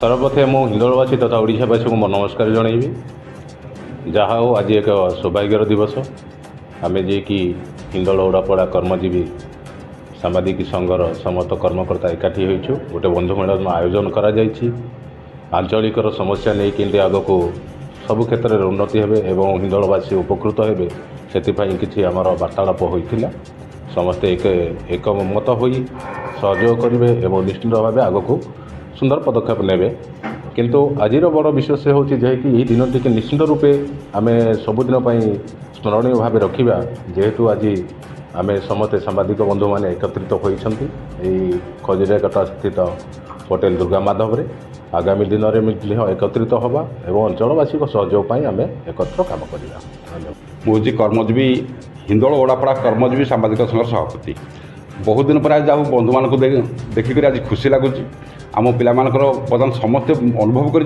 सर्वप्रथम मु हिंदोलवासी तथा ओडावासी को नमस्कार जनइबी। जहा हो आज एक सौभाग्यर दिवस आम जे कि हिंदोल ओडापड़ा कर्मजीवी सामाजिक संघर समस्त कर्मकर्ता एकाठी होइछु गोटे बंधु मेलन आयोजन करा जायछि। आंचलिकर समस्या नहीं कि आग को सबु क्षेत्र में उन्नति हेबे एवं हिंदोलवासी उपकृत हेबे से किसी आमर वार्तालाप होइथिला। समस्ते एकमत होई सहयोग करेंगे एवं निश्चित भाव आग को सुंदर पदक्षेप नेबे। किंतु आज बड़ विषय से हूँ जे कि यह दिन टी निश्चित रूपे आम सबुदिन स्मरणीय भाव रखा जेहेतु आज आम समस्ते सांबादिक बंधु मैंने एकत्रित होती खजुरियाकटा स्थित होटेल दुर्गा माधव रे आगामी दिन में एकत्रित हवा एवं अंचलवासी सहयोग आम एकत्र काम करवा। धन्यवाद। मुझे कर्मजीवी हिंदोल ओडापड़ा कर्मजीवी सांबादिक संघर सभापति। बहुत दिन पर आज बंधु मान देखिक आज खुशी लगुच। आम पिला बर्तमान समस्ते अनुभव कर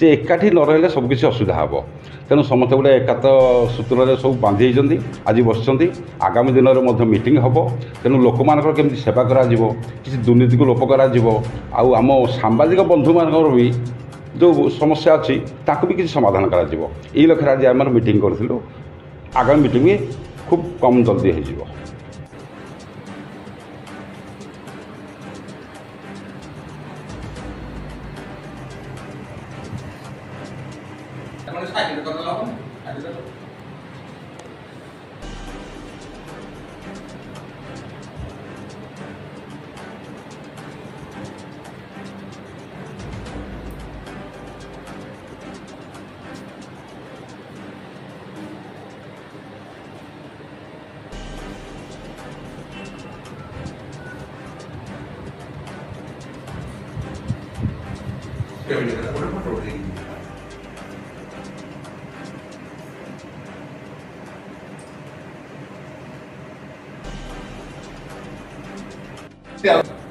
एकाठी न रही सबकिछ असुविधा हे। तेणु समस्त गोटे एकात सूत्र सब बांधि आज बस आगामी दिन में मीटिंग हम। तेणु लोक मान केमती सेवा करा किसी दुर्नीति को लोप करा आम सांबादिक बंधु मान भी जो समस्या अच्छी ताकू भी किसी समाधान करा यही लक्ष्य आज आम मीटिंग करूँ। आगामी मीटिंग खूब कम जल्दी हो। Yeah.